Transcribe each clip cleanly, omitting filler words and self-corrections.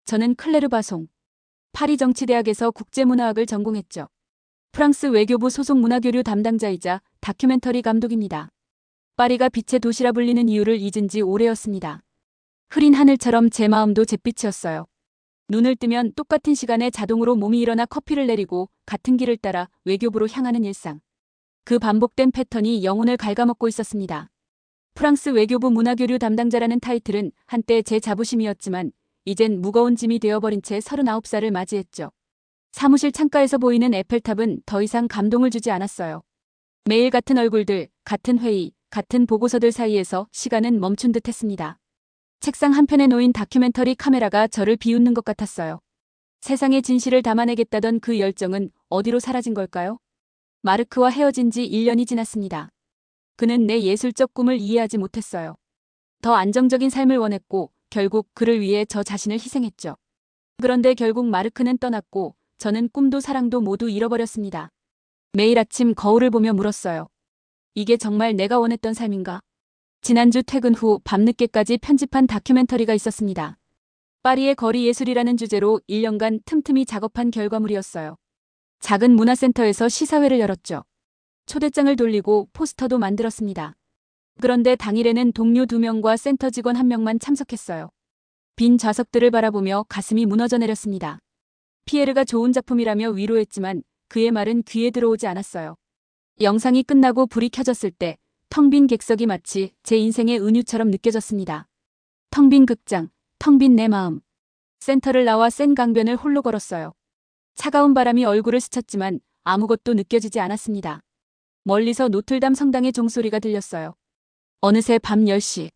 저는 클레르 바송. 파리 정치대학에서 국제문화학을 전공했죠. 프랑스 외교부 소속 문화교류 담당자이자 다큐멘터리 감독입니다. 파리가 빛의 도시라 불리는 이유를 잊은 지 오래였습니다. 흐린 하늘처럼 제 마음도 잿빛이었어요. 눈을 뜨면 똑같은 시간에 자동으로 몸이 일어나 커피를 내리고 같은 길을 따라 외교부로 향하는 일상. 그 반복된 패턴이 영혼을 갉아먹고 있었습니다. 프랑스 외교부 문화교류 담당자라는 타이틀은 한때 제 자부심이었지만 이젠 무거운 짐이 되어버린 채 39살을 맞이했죠. 사무실 창가에서 보이는 에펠탑은 더 이상 감동을 주지 않았어요. 매일 같은 얼굴들, 같은 회의, 같은 보고서들 사이에서 시간은 멈춘 듯 했습니다. 책상 한편에 놓인 다큐멘터리 카메라가 저를 비웃는 것 같았어요. 세상의 진실을 담아내겠다던 그 열정은 어디로 사라진 걸까요? 마르크와 헤어진 지 1년이 지났습니다. 그는 내 예술적 꿈을 이해하지 못했어요. 더 안정적인 삶을 원했고 결국 그를 위해 저 자신을 희생했죠. 그런데 결국 마르크는 떠났고 저는 꿈도 사랑도 모두 잃어버렸습니다. 매일 아침 거울을 보며 물었어요. 이게 정말 내가 원했던 삶인가? 지난주 퇴근 후 밤늦게까지 편집한 다큐멘터리가 있었습니다. 파리의 거리 예술이라는 주제로 1년간 틈틈이 작업한 결과물이었어요. 작은 문화센터에서 시사회를 열었죠. 초대장을 돌리고 포스터도 만들었습니다. 그런데 당일에는 동료 2명과 센터 직원 1명만 참석했어요. 빈 좌석들을 바라보며 가슴이 무너져 내렸습니다. 피에르가 좋은 작품이라며 위로했지만 그의 말은 귀에 들어오지 않았어요. 영상이 끝나고 불이 켜졌을 때 텅 빈 객석이 마치 제 인생의 은유처럼 느껴졌습니다. 텅 빈 극장, 텅 빈 내 마음. 센터를 나와 센 강변을 홀로 걸었어요. 차가운 바람이 얼굴을 스쳤지만 아무것도 느껴지지 않았습니다. 멀리서 노틀담 성당의 종소리가 들렸어요. 어느새 밤 10시.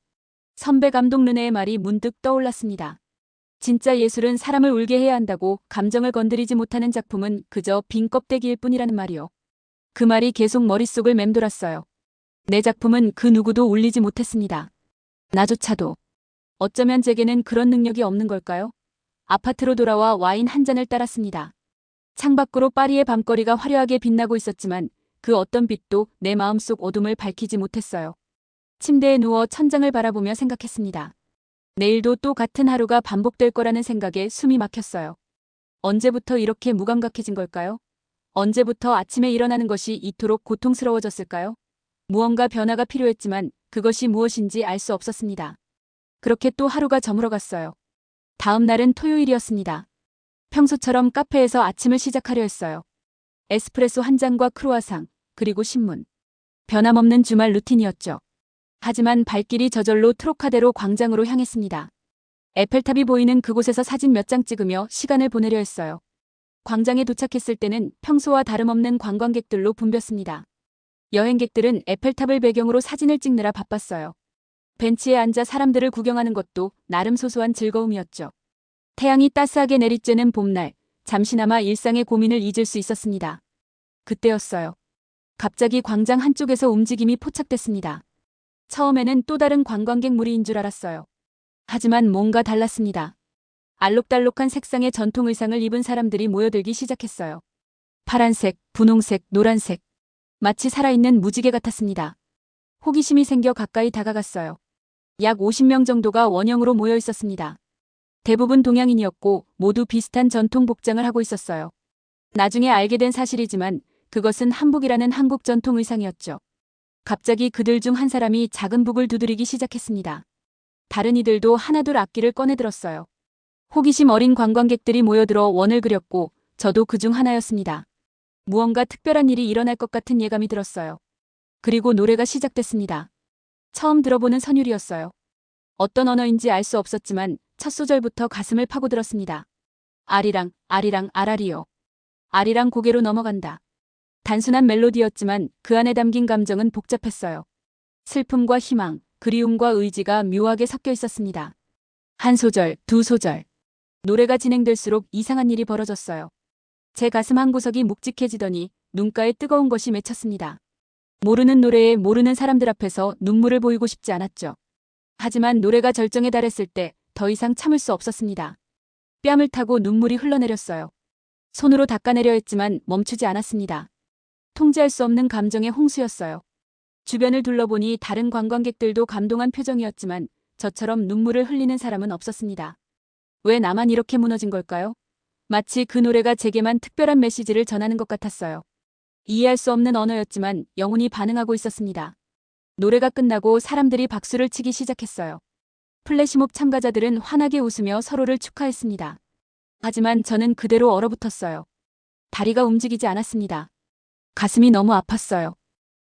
선배 감독 르네의 말이 문득 떠올랐습니다. 진짜 예술은 사람을 울게 해야 한다고 감정을 건드리지 못하는 작품은 그저 빈 껍데기일 뿐이라는 말이요. 그 말이 계속 머릿속을 맴돌았어요. 내 작품은 그 누구도 울리지 못했습니다. 나조차도. 어쩌면 제게는 그런 능력이 없는 걸까요? 아파트로 돌아와 와인 한 잔을 따랐습니다. 창밖으로 파리의 밤거리가 화려하게 빛나고 있었지만 그 어떤 빛도 내 마음속 어둠을 밝히지 못했어요. 침대에 누워 천장을 바라보며 생각했습니다. 내일도 또 같은 하루가 반복될 거라는 생각에 숨이 막혔어요. 언제부터 이렇게 무감각해진 걸까요? 언제부터 아침에 일어나는 것이 이토록 고통스러워졌을까요? 무언가 변화가 필요했지만 그것이 무엇인지 알 수 없었습니다. 그렇게 또 하루가 저물어갔어요. 다음 날은 토요일이었습니다. 평소처럼 카페에서 아침을 시작하려 했어요. 에스프레소 한 잔과 크루아상, 그리고 신문. 변함없는 주말 루틴이었죠. 하지만 발길이 저절로 트로카데로 광장으로 향했습니다. 에펠탑이 보이는 그곳에서 사진 몇 장 찍으며 시간을 보내려 했어요. 광장에 도착했을 때는 평소와 다름없는 관광객들로 붐볐습니다. 여행객들은 에펠탑을 배경으로 사진을 찍느라 바빴어요. 벤치에 앉아 사람들을 구경하는 것도 나름 소소한 즐거움이었죠. 태양이 따스하게 내리쬐는 봄날, 잠시나마 일상의 고민을 잊을 수 있었습니다. 그때였어요. 갑자기 광장 한쪽에서 움직임이 포착됐습니다. 처음에는 또 다른 관광객 무리인 줄 알았어요. 하지만 뭔가 달랐습니다. 알록달록한 색상의 전통 의상을 입은 사람들이 모여들기 시작했어요. 파란색, 분홍색, 노란색. 마치 살아있는 무지개 같았습니다. 호기심이 생겨 가까이 다가갔어요. 약 50명 정도가 원형으로 모여 있었습니다. 대부분 동양인이었고 모두 비슷한 전통 복장을 하고 있었어요. 나중에 알게 된 사실이지만 그것은 한복이라는 한국 전통 의상이었죠. 갑자기 그들 중 한 사람이 작은 북을 두드리기 시작했습니다. 다른 이들도 하나둘 악기를 꺼내들었어요. 호기심 어린 관광객들이 모여들어 원을 그렸고 저도 그중 하나였습니다. 무언가 특별한 일이 일어날 것 같은 예감이 들었어요. 그리고 노래가 시작됐습니다. 처음 들어보는 선율이었어요. 어떤 언어인지 알 수 없었지만 첫 소절부터 가슴을 파고들었습니다. 아리랑, 아리랑, 아라리요. 아리랑 고개로 넘어간다. 단순한 멜로디였지만 그 안에 담긴 감정은 복잡했어요. 슬픔과 희망, 그리움과 의지가 묘하게 섞여 있었습니다. 한 소절, 두 소절. 노래가 진행될수록 이상한 일이 벌어졌어요. 제 가슴 한구석이 묵직해지더니 눈가에 뜨거운 것이 맺혔습니다. 모르는 노래에 모르는 사람들 앞에서 눈물을 보이고 싶지 않았죠. 하지만 노래가 절정에 달했을 때 더 이상 참을 수 없었습니다. 뺨을 타고 눈물이 흘러내렸어요. 손으로 닦아내려 했지만 멈추지 않았습니다. 통제할 수 없는 감정의 홍수였어요. 주변을 둘러보니 다른 관광객들도 감동한 표정이었지만 저처럼 눈물을 흘리는 사람은 없었습니다. 왜 나만 이렇게 무너진 걸까요? 마치 그 노래가 제게만 특별한 메시지를 전하는 것 같았어요. 이해할 수 없는 언어였지만 영혼이 반응하고 있었습니다. 노래가 끝나고 사람들이 박수를 치기 시작했어요. 플래시몹 참가자들은 환하게 웃으며 서로를 축하했습니다. 하지만 저는 그대로 얼어붙었어요. 다리가 움직이지 않았습니다. 가슴이 너무 아팠어요.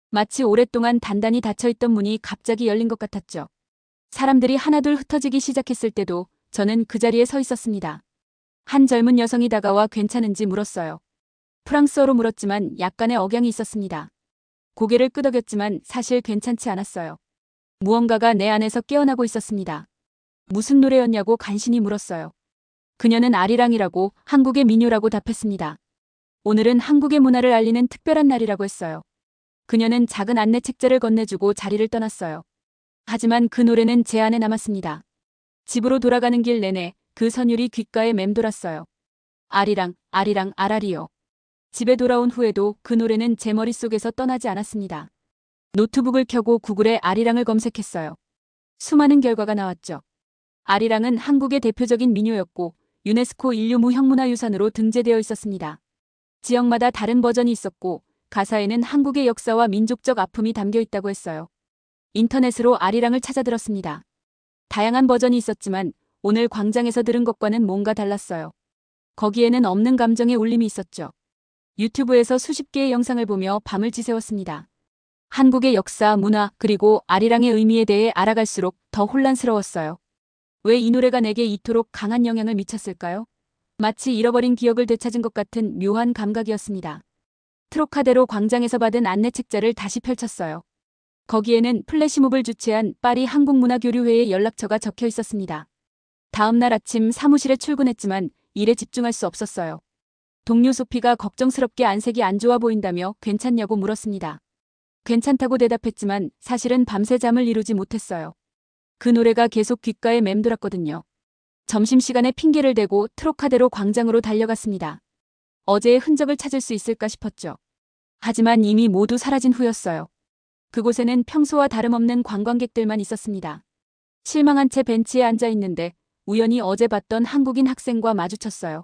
마치 오랫동안 단단히 닫혀있던 문이 갑자기 열린 것 같았죠. 사람들이 하나둘 흩어지기 시작했을 때도 저는 그 자리에 서 있었습니다. 한 젊은 여성이 다가와 괜찮은지 물었어요. 프랑스어로 물었지만 약간의 억양이 있었습니다. 고개를 끄덕였지만 사실 괜찮지 않았어요. 무언가가 내 안에서 깨어나고 있었습니다. 무슨 노래였냐고 간신히 물었어요. 그녀는 아리랑이라고 한국의 민요라고 답했습니다. 오늘은 한국의 문화를 알리는 특별한 날이라고 했어요. 그녀는 작은 안내 책자를 건네주고 자리를 떠났어요. 하지만 그 노래는 제 안에 남았습니다. 집으로 돌아가는 길 내내 그 선율이 귓가에 맴돌았어요. 아리랑, 아리랑, 아라리요. 집에 돌아온 후에도 그 노래는 제 머릿속에서 떠나지 않았습니다. 노트북을 켜고 구글에 아리랑을 검색했어요. 수많은 결과가 나왔죠. 아리랑은 한국의 대표적인 민요였고 유네스코 인류 무형문화유산으로 등재되어 있었습니다. 지역마다 다른 버전이 있었고 가사에는 한국의 역사와 민족적 아픔이 담겨 있다고 했어요. 인터넷으로 아리랑을 찾아 들었습니다. 다양한 버전이 있었지만 오늘 광장에서 들은 것과는 뭔가 달랐어요. 거기에는 없는 감정의 울림이 있었죠. 유튜브에서 수십 개의 영상을 보며 밤을 지새웠습니다. 한국의 역사, 문화, 그리고 아리랑의 의미에 대해 알아갈수록 더 혼란스러웠어요. 왜 이 노래가 내게 이토록 강한 영향을 미쳤을까요? 마치 잃어버린 기억을 되찾은 것 같은 묘한 감각이었습니다. 트로카데로 광장에서 받은 안내 책자를 다시 펼쳤어요. 거기에는 플래시몹을 주최한 파리 한국문화교류회의 연락처가 적혀 있었습니다. 다음 날 아침 사무실에 출근했지만 일에 집중할 수 없었어요. 동료 소피가 걱정스럽게 안색이 안 좋아 보인다며 괜찮냐고 물었습니다. 괜찮다고 대답했지만 사실은 밤새 잠을 이루지 못했어요. 그 노래가 계속 귓가에 맴돌았거든요. 점심시간에 핑계를 대고 트로카데로 광장으로 달려갔습니다. 어제의 흔적을 찾을 수 있을까 싶었죠. 하지만 이미 모두 사라진 후였어요. 그곳에는 평소와 다름없는 관광객들만 있었습니다. 실망한 채 벤치에 앉아 있는데 우연히 어제 봤던 한국인 학생과 마주쳤어요.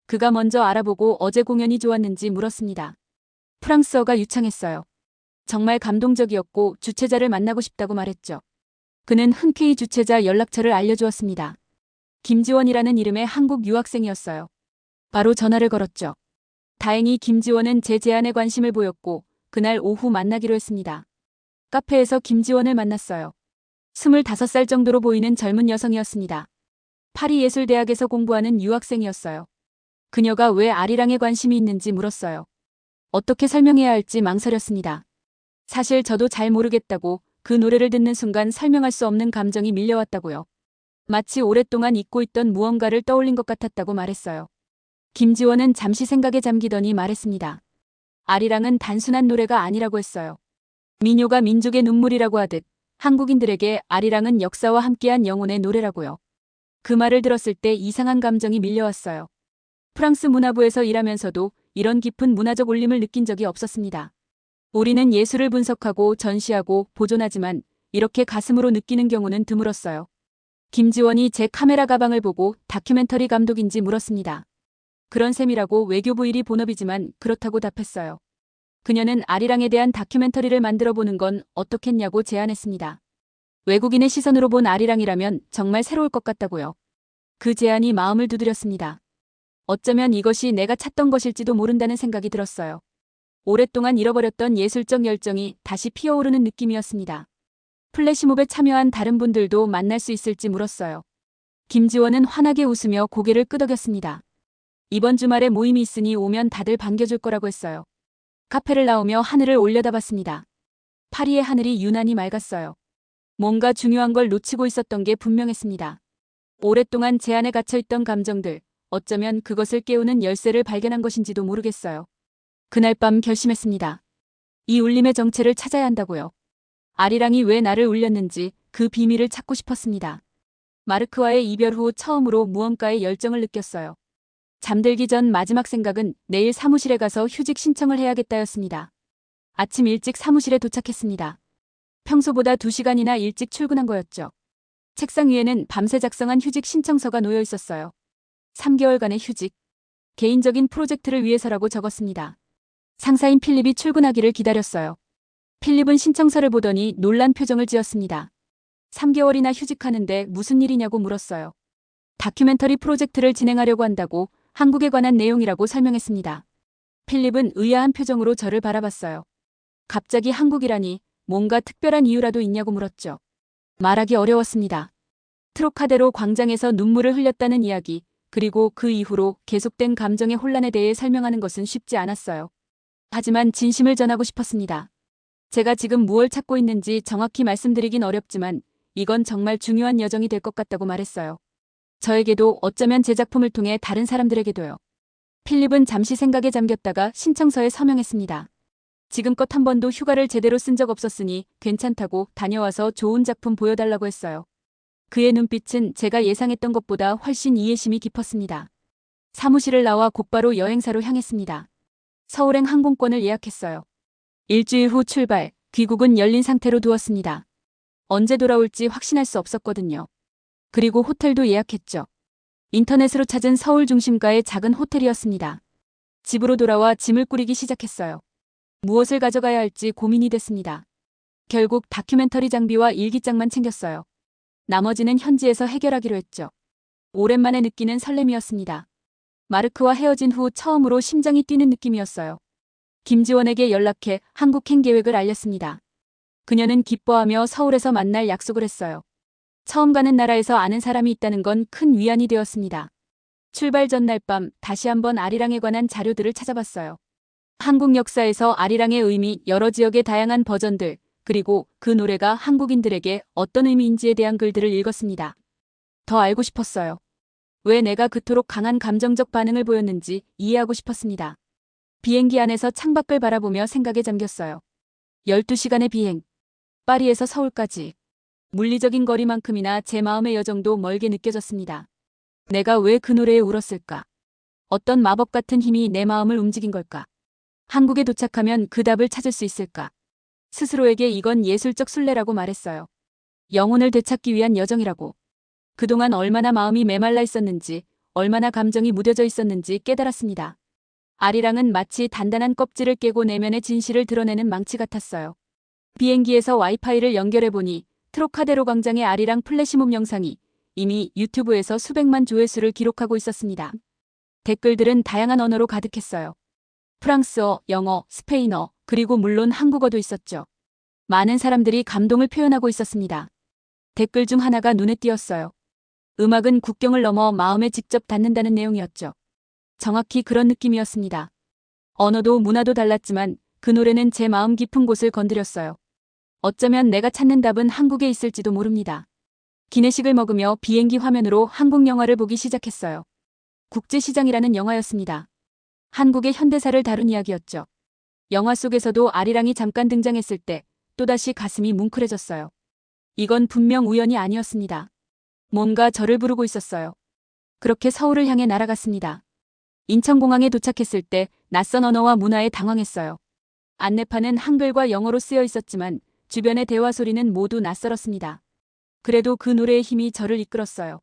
그가 먼저 알아보고 어제 공연이 좋았는지 물었습니다. 프랑스어가 유창했어요. 정말 감동적이었고 주최자를 만나고 싶다고 말했죠. 그는 흔쾌히 주최자 연락처를 알려주었습니다. 김지원이라는 이름의 한국 유학생이었어요. 바로 전화를 걸었죠. 다행히 김지원은 제 제안에 관심을 보였고 그날 오후 만나기로 했습니다. 카페에서 김지원을 만났어요. 25살 정도로 보이는 젊은 여성이었습니다. 파리예술대학에서 공부하는 유학생이었어요. 그녀가 왜 아리랑에 관심이 있는지 물었어요. 어떻게 설명해야 할지 망설였습니다. 사실 저도 잘 모르겠다고 그 노래를 듣는 순간 설명할 수 없는 감정이 밀려왔다고요. 마치 오랫동안 잊고 있던 무언가를 떠올린 것 같았다고 말했어요. 김지원은 잠시 생각에 잠기더니 말했습니다. 아리랑은 단순한 노래가 아니라고 했어요. 민요가 민족의 눈물이라고 하듯 한국인들에게 아리랑은 역사와 함께한 영혼의 노래라고요. 그 말을 들었을 때 이상한 감정이 밀려왔어요. 프랑스 문화부에서 일하면서도 이런 깊은 문화적 울림을 느낀 적이 없었습니다. 우리는 예술을 분석하고 전시하고 보존하지만 이렇게 가슴으로 느끼는 경우는 드물었어요. 김지원이 제 카메라 가방을 보고 다큐멘터리 감독인지 물었습니다. 그런 셈이라고 외교부 일이 본업이지만 그렇다고 답했어요. 그녀는 아리랑에 대한 다큐멘터리를 만들어 보는 건 어떻겠냐고 제안했습니다. 외국인의 시선으로 본 아리랑이라면 정말 새로울 것 같다고요. 그 제안이 마음을 두드렸습니다. 어쩌면 이것이 내가 찾던 것일지도 모른다는 생각이 들었어요. 오랫동안 잃어버렸던 예술적 열정이 다시 피어오르는 느낌이었습니다. 플래시몹에 참여한 다른 분들도 만날 수 있을지 물었어요. 김지원은 환하게 웃으며 고개를 끄덕였습니다. 이번 주말에 모임이 있으니 오면 다들 반겨줄 거라고 했어요. 카페를 나오며 하늘을 올려다봤습니다. 파리의 하늘이 유난히 맑았어요. 뭔가 중요한 걸 놓치고 있었던 게 분명했습니다. 오랫동안 제 안에 갇혀있던 감정들, 어쩌면 그것을 깨우는 열쇠를 발견한 것인지도 모르겠어요. 그날 밤 결심했습니다. 이 울림의 정체를 찾아야 한다고요. 아리랑이 왜 나를 울렸는지 그 비밀을 찾고 싶었습니다. 마르크와의 이별 후 처음으로 무언가에 열정을 느꼈어요. 잠들기 전 마지막 생각은 내일 사무실에 가서 휴직 신청을 해야겠다였습니다. 아침 일찍 사무실에 도착했습니다. 평소보다 2시간이나 일찍 출근한 거였죠. 책상 위에는 밤새 작성한 휴직 신청서가 놓여 있었어요. 3개월간의 휴직. 개인적인 프로젝트를 위해서라고 적었습니다. 상사인 필립이 출근하기를 기다렸어요. 필립은 신청서를 보더니 놀란 표정을 지었습니다. 3개월이나 휴직하는데 무슨 일이냐고 물었어요. 다큐멘터리 프로젝트를 진행하려고 한다고 한국에 관한 내용이라고 설명했습니다. 필립은 의아한 표정으로 저를 바라봤어요. 갑자기 한국이라니 뭔가 특별한 이유라도 있냐고 물었죠. 말하기 어려웠습니다. 트로카데로 광장에서 눈물을 흘렸다는 이야기, 그리고 그 이후로 계속된 감정의 혼란에 대해 설명하는 것은 쉽지 않았어요. 하지만 진심을 전하고 싶었습니다. 제가 지금 무엇을 찾고 있는지 정확히 말씀드리긴 어렵지만 이건 정말 중요한 여정이 될 것 같다고 말했어요. 저에게도 어쩌면 제 작품을 통해 다른 사람들에게도요. 필립은 잠시 생각에 잠겼다가 신청서에 서명했습니다. 지금껏 한 번도 휴가를 제대로 쓴 적 없었으니 괜찮다고 다녀와서 좋은 작품 보여달라고 했어요. 그의 눈빛은 제가 예상했던 것보다 훨씬 이해심이 깊었습니다. 사무실을 나와 곧바로 여행사로 향했습니다. 서울행 항공권을 예약했어요. 일주일 후 출발, 귀국은 열린 상태로 두었습니다. 언제 돌아올지 확신할 수 없었거든요. 그리고 호텔도 예약했죠. 인터넷으로 찾은 서울 중심가의 작은 호텔이었습니다. 집으로 돌아와 짐을 꾸리기 시작했어요. 무엇을 가져가야 할지 고민이 됐습니다. 결국 다큐멘터리 장비와 일기장만 챙겼어요. 나머지는 현지에서 해결하기로 했죠. 오랜만에 느끼는 설렘이었습니다. 마르크와 헤어진 후 처음으로 심장이 뛰는 느낌이었어요. 김지원에게 연락해 한국행 계획을 알렸습니다. 그녀는 기뻐하며 서울에서 만날 약속을 했어요. 처음 가는 나라에서 아는 사람이 있다는 건 큰 위안이 되었습니다. 출발 전날 밤 다시 한번 아리랑에 관한 자료들을 찾아봤어요. 한국 역사에서 아리랑의 의미, 여러 지역의 다양한 버전들, 그리고 그 노래가 한국인들에게 어떤 의미인지에 대한 글들을 읽었습니다. 더 알고 싶었어요. 왜 내가 그토록 강한 감정적 반응을 보였는지 이해하고 싶었습니다. 비행기 안에서 창밖을 바라보며 생각에 잠겼어요. 12시간의 비행. 파리에서 서울까지. 물리적인 거리만큼이나 제 마음의 여정도 멀게 느껴졌습니다. 내가 왜 그 노래에 울었을까? 어떤 마법 같은 힘이 내 마음을 움직인 걸까? 한국에 도착하면 그 답을 찾을 수 있을까? 스스로에게 이건 예술적 순례라고 말했어요. 영혼을 되찾기 위한 여정이라고. 그동안 얼마나 마음이 메말라 있었는지, 얼마나 감정이 무뎌져 있었는지 깨달았습니다. 아리랑은 마치 단단한 껍질을 깨고 내면의 진실을 드러내는 망치 같았어요. 비행기에서 와이파이를 연결해보니 트로카데로 광장의 아리랑 플래시몹 영상이 이미 유튜브에서 수백만 조회수를 기록하고 있었습니다. 댓글들은 다양한 언어로 가득했어요. 프랑스어, 영어, 스페인어, 그리고 물론 한국어도 있었죠. 많은 사람들이 감동을 표현하고 있었습니다. 댓글 중 하나가 눈에 띄었어요. 음악은 국경을 넘어 마음에 직접 닿는다는 내용이었죠. 정확히 그런 느낌이었습니다. 언어도 문화도 달랐지만 그 노래는 제 마음 깊은 곳을 건드렸어요. 어쩌면 내가 찾는 답은 한국에 있을지도 모릅니다. 기내식을 먹으며 비행기 화면으로 한국 영화를 보기 시작했어요. 국제시장이라는 영화였습니다. 한국의 현대사를 다룬 이야기였죠. 영화 속에서도 아리랑이 잠깐 등장했을 때 또다시 가슴이 뭉클해졌어요. 이건 분명 우연이 아니었습니다. 뭔가 저를 부르고 있었어요. 그렇게 서울을 향해 날아갔습니다. 인천공항에 도착했을 때 낯선 언어와 문화에 당황했어요. 안내판은 한글과 영어로 쓰여 있었지만 주변의 대화 소리는 모두 낯설었습니다. 그래도 그 노래의 힘이 저를 이끌었어요.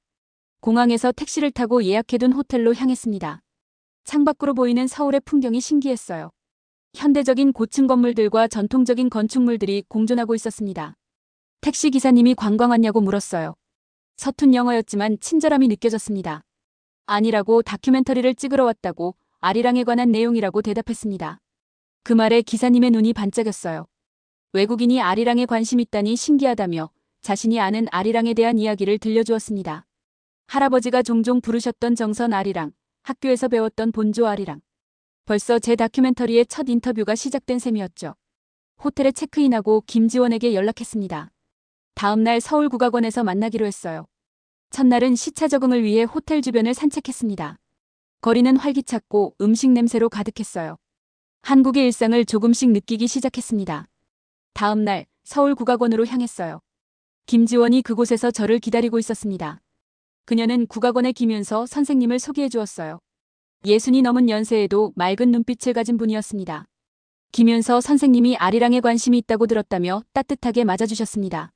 공항에서 택시를 타고 예약해둔 호텔로 향했습니다. 창밖으로 보이는 서울의 풍경이 신기했어요. 현대적인 고층 건물들과 전통적인 건축물들이 공존하고 있었습니다. 택시 기사님이 관광 왔냐고 물었어요. 서툰 영어였지만 친절함이 느껴졌습니다. 아니라고 다큐멘터리를 찍으러 왔다고 아리랑에 관한 내용이라고 대답했습니다. 그 말에 기사님의 눈이 반짝였어요. 외국인이 아리랑에 관심 있다니 신기하다며 자신이 아는 아리랑에 대한 이야기를 들려주었습니다. 할아버지가 종종 부르셨던 정선 아리랑, 학교에서 배웠던 본조 아리랑. 벌써 제 다큐멘터리의 첫 인터뷰가 시작된 셈이었죠. 호텔에 체크인하고 김지원에게 연락했습니다. 다음 날 서울국악원에서 만나기로 했어요. 첫날은 시차 적응을 위해 호텔 주변을 산책했습니다. 거리는 활기찼고 음식 냄새로 가득했어요. 한국의 일상을 조금씩 느끼기 시작했습니다. 다음 날 서울국악원으로 향했어요. 김지원이 그곳에서 저를 기다리고 있었습니다. 그녀는 국악원의 김윤서 선생님을 소개해 주었어요. 60이 넘은 연세에도 맑은 눈빛을 가진 분이었습니다. 김윤서 선생님이 아리랑에 관심이 있다고 들었다며 따뜻하게 맞아주셨습니다.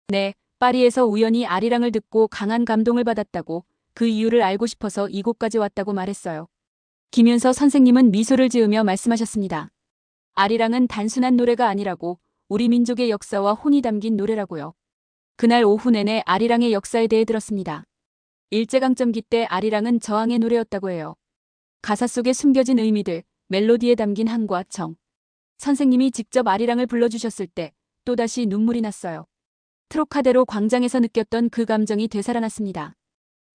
네, 파리에서 우연히 아리랑을 듣고 강한 감동을 받았다고 그 이유를 알고 싶어서 이곳까지 왔다고 말했어요. 김윤서 선생님은 미소를 지으며 말씀하셨습니다. 아리랑은 단순한 노래가 아니라고 우리 민족의 역사와 혼이 담긴 노래라고요. 그날 오후 내내 아리랑의 역사에 대해 들었습니다. 일제강점기 때 아리랑은 저항의 노래였다고 해요. 가사 속에 숨겨진 의미들, 멜로디에 담긴 한과 정. 선생님이 직접 아리랑을 불러주셨을 때 또다시 눈물이 났어요. 트로카데로 광장에서 느꼈던 그 감정이 되살아났습니다.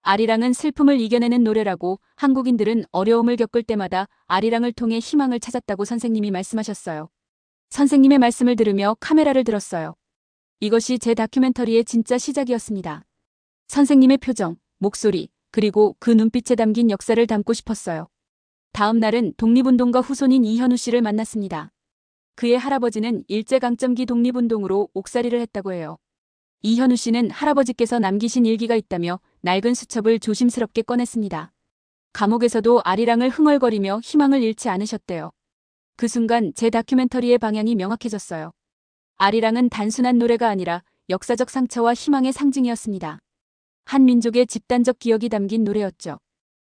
아리랑은 슬픔을 이겨내는 노래라고 한국인들은 어려움을 겪을 때마다 아리랑을 통해 희망을 찾았다고 선생님이 말씀하셨어요. 선생님의 말씀을 들으며 카메라를 들었어요. 이것이 제 다큐멘터리의 진짜 시작이었습니다. 선생님의 표정, 목소리, 그리고 그 눈빛에 담긴 역사를 담고 싶었어요. 다음 날은 독립운동가 후손인 이현우 씨를 만났습니다. 그의 할아버지는 일제강점기 독립운동으로 옥살이를 했다고 해요. 이현우 씨는 할아버지께서 남기신 일기가 있다며 낡은 수첩을 조심스럽게 꺼냈습니다. 감옥에서도 아리랑을 흥얼거리며 희망을 잃지 않으셨대요. 그 순간 제 다큐멘터리의 방향이 명확해졌어요. 아리랑은 단순한 노래가 아니라 역사적 상처와 희망의 상징이었습니다. 한 민족의 집단적 기억이 담긴 노래였죠.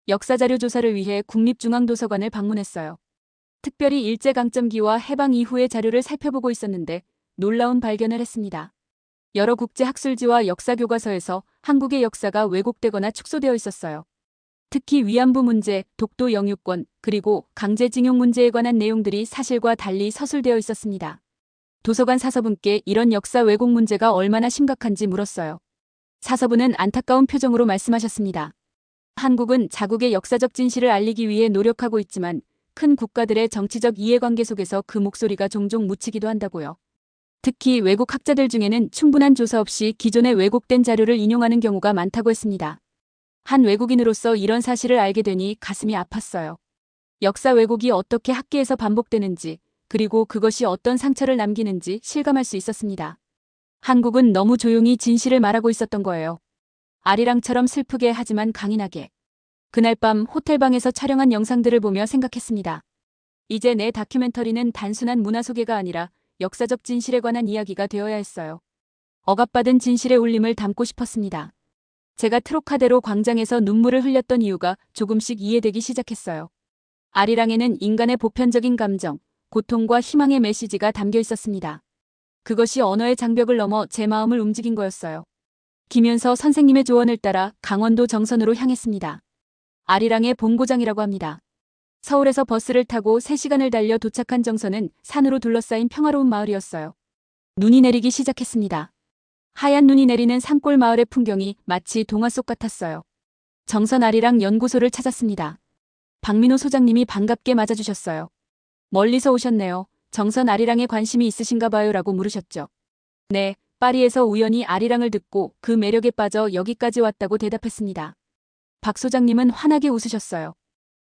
역사자료 조사를 위해 국립중앙도서관을 방문했어요. 특별히 일제강점기와 해방 이후의 자료를 살펴보고 있었는데 놀라운 발견을 했습니다. 여러 국제학술지와 역사교과서에서 한국의 역사가 왜곡되거나 축소되어 있었어요. 특히 위안부 문제, 독도 영유권, 그리고 강제징용 문제에 관한 내용들이 사실과 달리 서술되어 있었습니다. 도서관 사서분께 이런 역사 왜곡 문제가 얼마나 심각한지 물었어요. 사서분은 안타까운 표정으로 말씀하셨습니다. 한국은 자국의 역사적 진실을 알리기 위해 노력하고 있지만 큰 국가들의 정치적 이해관계 속에서 그 목소리가 종종 묻히기도 한다고요. 특히 외국 학자들 중에는 충분한 조사 없이 기존의 왜곡된 자료를 인용하는 경우가 많다고 했습니다. 한 외국인으로서 이런 사실을 알게 되니 가슴이 아팠어요. 역사 왜곡이 어떻게 학계에서 반복되는지, 그리고 그것이 어떤 상처를 남기는지 실감할 수 있었습니다. 한국은 너무 조용히 진실을 말하고 있었던 거예요. 아리랑처럼 슬프게 하지만 강인하게. 그날 밤 호텔방에서 촬영한 영상들을 보며 생각했습니다. 이제 내 다큐멘터리는 단순한 문화 소개가 아니라 역사적 진실에 관한 이야기가 되어야 했어요. 억압받은 진실의 울림을 담고 싶었습니다. 제가 트로카데로 광장에서 눈물을 흘렸던 이유가 조금씩 이해되기 시작했어요. 아리랑에는 인간의 보편적인 감정, 고통과 희망의 메시지가 담겨 있었습니다. 그것이 언어의 장벽을 넘어 제 마음을 움직인 거였어요. 김윤서 선생님의 조언을 따라 강원도 정선으로 향했습니다. 아리랑의 본고장이라고 합니다. 서울에서 버스를 타고 3시간을 달려 도착한 정선은 산으로 둘러싸인 평화로운 마을이었어요. 눈이 내리기 시작했습니다. 하얀 눈이 내리는 산골 마을의 풍경이 마치 동화 속 같았어요. 정선 아리랑 연구소를 찾았습니다. 박민호 소장님이 반갑게 맞아주셨어요. 멀리서 오셨네요. 정선 아리랑에 관심이 있으신가 봐요 라고 물으셨죠. 네, 파리에서 우연히 아리랑을 듣고 그 매력에 빠져 여기까지 왔다고 대답했습니다. 박 소장님은 환하게 웃으셨어요.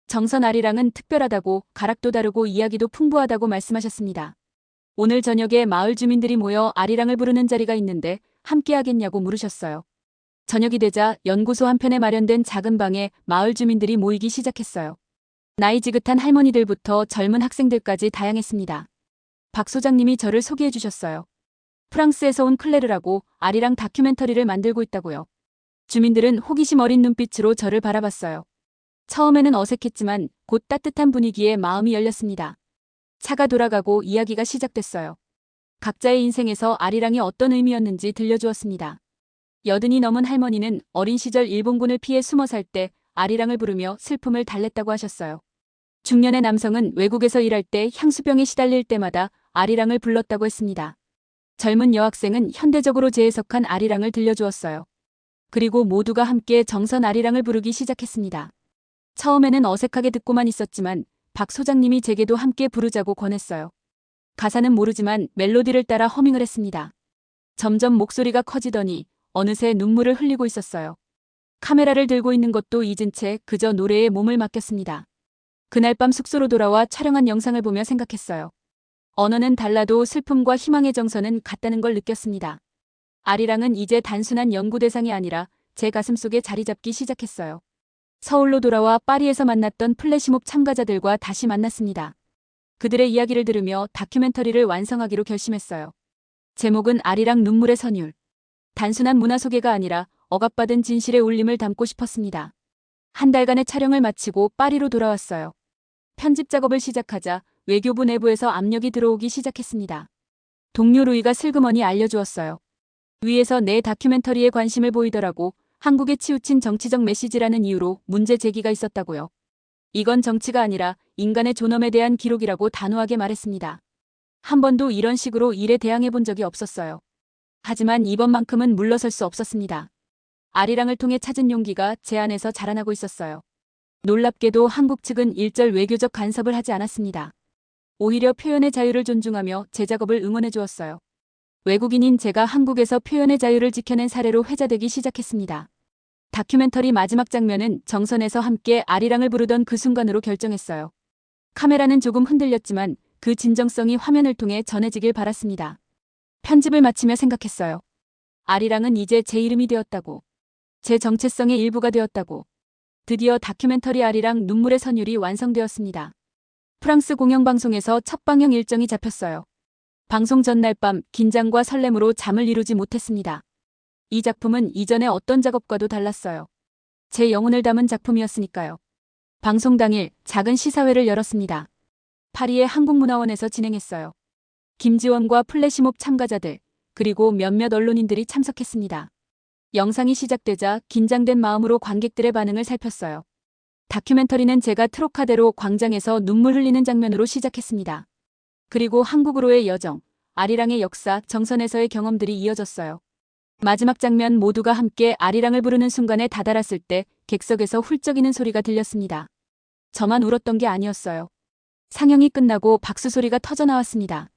정선 아리랑은 특별하다고 가락도 다르고 이야기도 풍부하다고 말씀하셨습니다. 오늘 저녁에 마을 주민들이 모여 아리랑을 부르는 자리가 있는데 함께 하겠냐고 물으셨어요. 저녁이 되자 연구소 한편에 마련된 작은 방에 마을 주민들이 모이기 시작했어요. 나이 지긋한 할머니들부터 젊은 학생들까지 다양했습니다. 박 소장님이 저를 소개해 주셨어요. 프랑스에서 온 클레르라고 아리랑 다큐멘터리를 만들고 있다고요. 주민들은 호기심 어린 눈빛으로 저를 바라봤어요. 처음에는 어색했지만 곧 따뜻한 분위기에 마음이 열렸습니다. 차가 돌아가고 이야기가 시작됐어요. 각자의 인생에서 아리랑이 어떤 의미였는지 들려주었습니다. 80이 넘은 할머니는 어린 시절 일본군을 피해 숨어 살 때 아리랑을 부르며 슬픔을 달랬다고 하셨어요. 중년의 남성은 외국에서 일할 때 향수병에 시달릴 때마다 아리랑을 불렀다고 했습니다. 젊은 여학생은 현대적으로 재해석한 아리랑을 들려주었어요. 그리고 모두가 함께 정선 아리랑을 부르기 시작했습니다. 처음에는 어색하게 듣고만 있었지만 박 소장님이 제게도 함께 부르자고 권했어요. 가사는 모르지만 멜로디를 따라 허밍을 했습니다. 점점 목소리가 커지더니 어느새 눈물을 흘리고 있었어요. 카메라를 들고 있는 것도 잊은 채 그저 노래에 몸을 맡겼습니다. 그날 밤 숙소로 돌아와 촬영한 영상을 보며 생각했어요. 언어는 달라도 슬픔과 희망의 정서는 같다는 걸 느꼈습니다. 아리랑은 이제 단순한 연구 대상이 아니라 제 가슴속에 자리 잡기 시작했어요. 서울로 돌아와 파리에서 만났던 플래시몹 참가자들과 다시 만났습니다. 그들의 이야기를 들으며 다큐멘터리를 완성하기로 결심했어요. 제목은 아리랑 눈물의 선율. 단순한 문화 소개가 아니라 억압받은 진실의 울림을 담고 싶었습니다. 한 달간의 촬영을 마치고 파리로 돌아왔어요. 편집 작업을 시작하자 외교부 내부에서 압력이 들어오기 시작했습니다. 동료 루이가 슬그머니 알려주었어요. 위에서 내 다큐멘터리에 관심을 보이더라고. 한국에 치우친 정치적 메시지라는 이유로 문제 제기가 있었다고요. 이건 정치가 아니라 인간의 존엄에 대한 기록이라고 단호하게 말했습니다. 한 번도 이런 식으로 일에 대항해 본 적이 없었어요. 하지만 이번만큼은 물러설 수 없었습니다. 아리랑을 통해 찾은 용기가 제 안에서 자라나고 있었어요. 놀랍게도 한국 측은 일절 외교적 간섭을 하지 않았습니다. 오히려 표현의 자유를 존중하며 제 작업을 응원해 주었어요. 외국인인 제가 한국에서 표현의 자유를 지켜낸 사례로 회자되기 시작했습니다. 다큐멘터리 마지막 장면은 정선에서 함께 아리랑을 부르던 그 순간으로 결정했어요. 카메라는 조금 흔들렸지만 그 진정성이 화면을 통해 전해지길 바랐습니다. 편집을 마치며 생각했어요. 아리랑은 이제 제 이름이 되었다고. 제 정체성의 일부가 되었다고. 드디어 다큐멘터리 아리랑 눈물의 선율이 완성되었습니다. 프랑스 공영방송에서 첫 방영 일정이 잡혔어요. 방송 전날 밤 긴장과 설렘으로 잠을 이루지 못했습니다. 이 작품은 이전의 어떤 작업과도 달랐어요. 제 영혼을 담은 작품이었으니까요. 방송 당일 작은 시사회를 열었습니다. 파리의 한국문화원에서 진행했어요. 김지원과 플래시몹 참가자들, 그리고 몇몇 언론인들이 참석했습니다. 영상이 시작되자 긴장된 마음으로 관객들의 반응을 살폈어요. 다큐멘터리는 제가 트로카데로 광장에서 눈물 흘리는 장면으로 시작했습니다. 그리고 한국으로의 여정, 아리랑의 역사, 정선에서의 경험들이 이어졌어요. 마지막 장면 모두가 함께 아리랑을 부르는 순간에 다다랐을 때 객석에서 훌쩍이는 소리가 들렸습니다. 저만 울었던 게 아니었어요. 상영이 끝나고 박수 소리가 터져나왔습니다.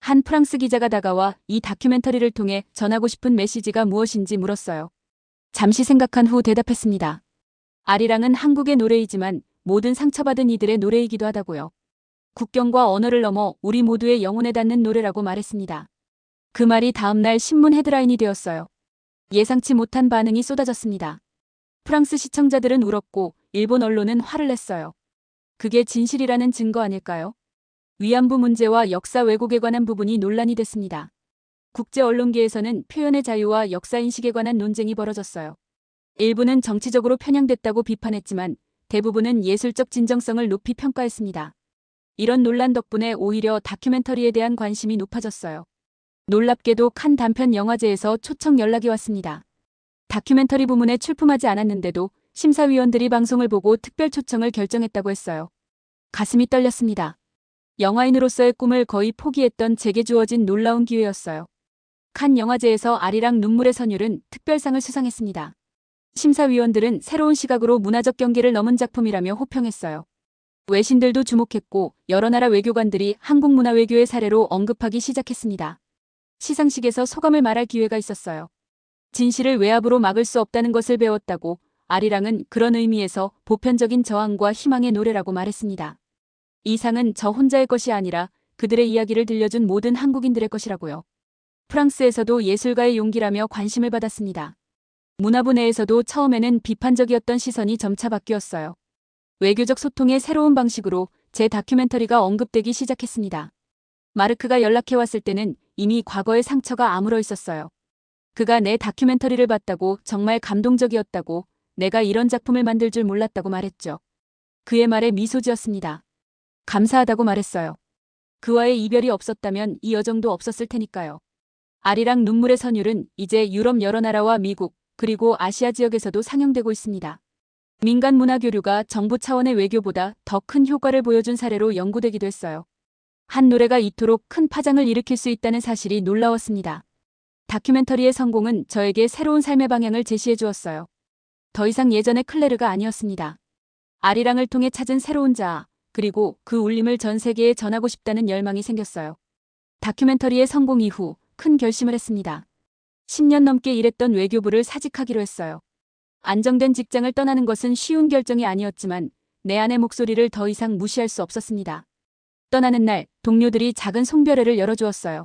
한 프랑스 기자가 다가와 이 다큐멘터리를 통해 전하고 싶은 메시지가 무엇인지 물었어요. 잠시 생각한 후 대답했습니다. 아리랑은 한국의 노래이지만 모든 상처받은 이들의 노래이기도 하다고요. 국경과 언어를 넘어 우리 모두의 영혼에 닿는 노래라고 말했습니다. 그 말이 다음날 신문 헤드라인이 되었어요. 예상치 못한 반응이 쏟아졌습니다. 프랑스 시청자들은 울었고 일본 언론은 화를 냈어요. 그게 진실이라는 증거 아닐까요? 위안부 문제와 역사 왜곡에 관한 부분이 논란이 됐습니다. 국제 언론계에서는 표현의 자유와 역사인식에 관한 논쟁이 벌어졌어요. 일부는 정치적으로 편향됐다고 비판했지만 대부분은 예술적 진정성을 높이 평가했습니다. 이런 논란 덕분에 오히려 다큐멘터리에 대한 관심이 높아졌어요. 놀랍게도 칸 단편 영화제에서 초청 연락이 왔습니다. 다큐멘터리 부문에 출품하지 않았는데도 심사위원들이 방송을 보고 특별 초청을 결정했다고 했어요. 가슴이 떨렸습니다. 영화인으로서의 꿈을 거의 포기했던 제게 주어진 놀라운 기회였어요. 칸 영화제에서 아리랑 눈물의 선율은 특별상을 수상했습니다. 심사위원들은 새로운 시각으로 문화적 경계를 넘은 작품이라며 호평했어요. 외신들도 주목했고 여러 나라 외교관들이 한국 문화 외교의 사례로 언급하기 시작했습니다. 시상식에서 소감을 말할 기회가 있었어요. 진실을 외압으로 막을 수 없다는 것을 배웠다고 아리랑은 그런 의미에서 보편적인 저항과 희망의 노래라고 말했습니다. 이 상은 저 혼자의 것이 아니라 그들의 이야기를 들려준 모든 한국인들의 것이라고요. 프랑스에서도 예술가의 용기라며 관심을 받았습니다. 문화부 내에서도 처음에는 비판적이었던 시선이 점차 바뀌었어요. 외교적 소통의 새로운 방식으로 제 다큐멘터리가 언급되기 시작했습니다. 마르크가 연락해왔을 때는 이미 과거의 상처가 아물어 있었어요. 그가 내 다큐멘터리를 봤다고 정말 감동적이었다고 내가 이런 작품을 만들 줄 몰랐다고 말했죠. 그의 말에 미소 지었습니다. 감사하다고 말했어요. 그와의 이별이 없었다면 이 여정도 없었을 테니까요. 아리랑 눈물의 선율은 이제 유럽 여러 나라와 미국 그리고 아시아 지역에서도 상영되고 있습니다. 민간 문화 교류가 정부 차원의 외교보다 더 큰 효과를 보여준 사례로 연구되기도 했어요. 한 노래가 이토록 큰 파장을 일으킬 수 있다는 사실이 놀라웠습니다. 다큐멘터리의 성공은 저에게 새로운 삶의 방향을 제시해 주었어요. 더 이상 예전의 클레르가 아니었습니다. 아리랑을 통해 찾은 새로운 자아, 그리고 그 울림을 전 세계에 전하고 싶다는 열망이 생겼어요. 다큐멘터리의 성공 이후 큰 결심을 했습니다. 10년 넘게 일했던 외교부를 사직하기로 했어요. 안정된 직장을 떠나는 것은 쉬운 결정이 아니었지만 내 안의 목소리를 더 이상 무시할 수 없었습니다. 떠나는 날 동료들이 작은 송별회를 열어주었어요.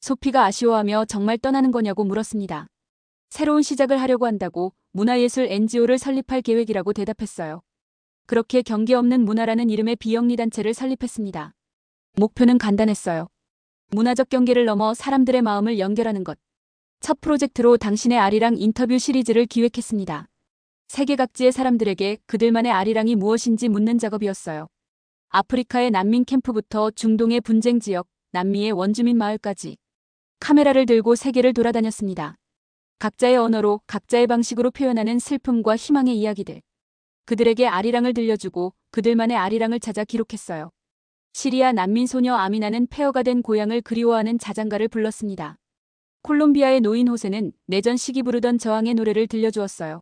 소피가 아쉬워하며 정말 떠나는 거냐고 물었습니다. 새로운 시작을 하려고 한다고 문화예술 NGO를 설립할 계획이라고 대답했어요. 그렇게 경계 없는 문화라는 이름의 비영리 단체를 설립했습니다. 목표는 간단했어요. 문화적 경계를 넘어 사람들의 마음을 연결하는 것. 첫 프로젝트로 당신의 아리랑 인터뷰 시리즈를 기획했습니다. 세계 각지의 사람들에게 그들만의 아리랑이 무엇인지 묻는 작업이었어요. 아프리카의 난민 캠프부터 중동의 분쟁 지역, 남미의 원주민 마을까지 카메라를 들고 세계를 돌아다녔습니다. 각자의 언어로 각자의 방식으로 표현하는 슬픔과 희망의 이야기들. 그들에게 아리랑을 들려주고 그들만의 아리랑을 찾아 기록했어요. 시리아 난민 소녀 아미나는 폐허가 된 고향을 그리워하는 자장가를 불렀습니다. 콜롬비아의 노인 호세는 내전 시기 부르던 저항의 노래를 들려주었어요.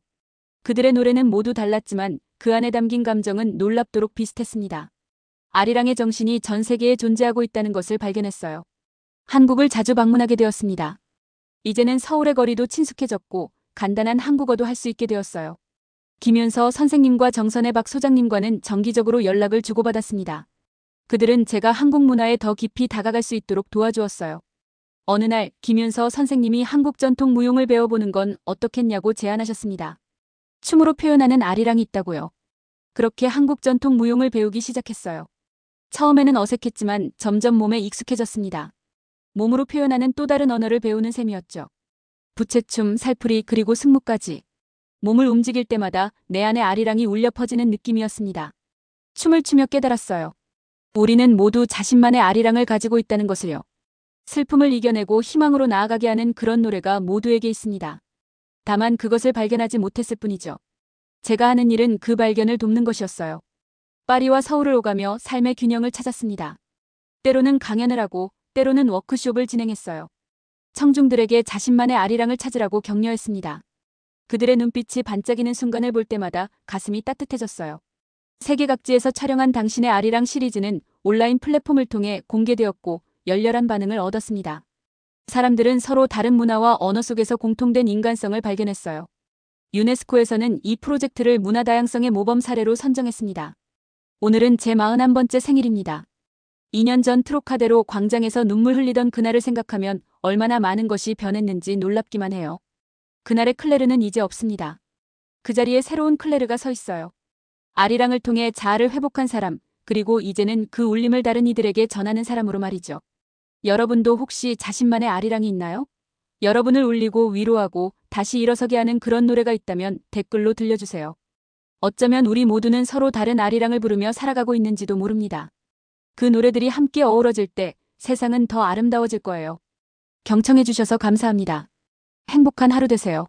그들의 노래는 모두 달랐지만 그 안에 담긴 감정은 놀랍도록 비슷했습니다. 아리랑의 정신이 전 세계에 존재하고 있다는 것을 발견했어요. 한국을 자주 방문하게 되었습니다. 이제는 서울의 거리도 친숙해졌고 간단한 한국어도 할 수 있게 되었어요. 김윤서 선생님과 정선의 박 소장님과는 정기적으로 연락을 주고받았습니다. 그들은 제가 한국 문화에 더 깊이 다가갈 수 있도록 도와주었어요. 어느 날 김윤서 선생님이 한국 전통 무용을 배워보는 건 어떻겠냐고 제안하셨습니다. 춤으로 표현하는 아리랑이 있다고요. 그렇게 한국 전통 무용을 배우기 시작했어요. 처음에는 어색했지만 점점 몸에 익숙해졌습니다. 몸으로 표현하는 또 다른 언어를 배우는 셈이었죠. 부채춤, 살풀이 그리고 승무까지. 몸을 움직일 때마다 내 안에 아리랑이 울려 퍼지는 느낌이었습니다. 춤을 추며 깨달았어요. 우리는 모두 자신만의 아리랑을 가지고 있다는 것을요. 슬픔을 이겨내고 희망으로 나아가게 하는 그런 노래가 모두에게 있습니다. 다만 그것을 발견하지 못했을 뿐이죠. 제가 하는 일은 그 발견을 돕는 것이었어요. 파리와 서울을 오가며 삶의 균형을 찾았습니다. 때로는 강연을 하고 때로는 워크숍을 진행했어요. 청중들에게 자신만의 아리랑을 찾으라고 격려했습니다. 그들의 눈빛이 반짝이는 순간을 볼 때마다 가슴이 따뜻해졌어요. 세계 각지에서 촬영한 당신의 아리랑 시리즈는 온라인 플랫폼을 통해 공개되었고 열렬한 반응을 얻었습니다. 사람들은 서로 다른 문화와 언어 속에서 공통된 인간성을 발견했어요. 유네스코에서는 이 프로젝트를 문화 다양성의 모범 사례로 선정했습니다. 오늘은 제 41번째 생일입니다. 2년 전 트로카데로 광장에서 눈물 흘리던 그날을 생각하면 얼마나 많은 것이 변했는지 놀랍기만 해요. 그날의 클레르는 이제 없습니다. 그 자리에 새로운 클레르가 서 있어요. 아리랑을 통해 자아를 회복한 사람, 그리고 이제는 그 울림을 다른 이들에게 전하는 사람으로 말이죠. 여러분도 혹시 자신만의 아리랑이 있나요? 여러분을 울리고 위로하고 다시 일어서게 하는 그런 노래가 있다면 댓글로 들려주세요. 어쩌면 우리 모두는 서로 다른 아리랑을 부르며 살아가고 있는지도 모릅니다. 그 노래들이 함께 어우러질 때 세상은 더 아름다워질 거예요. 경청해주셔서 감사합니다. 행복한 하루 되세요.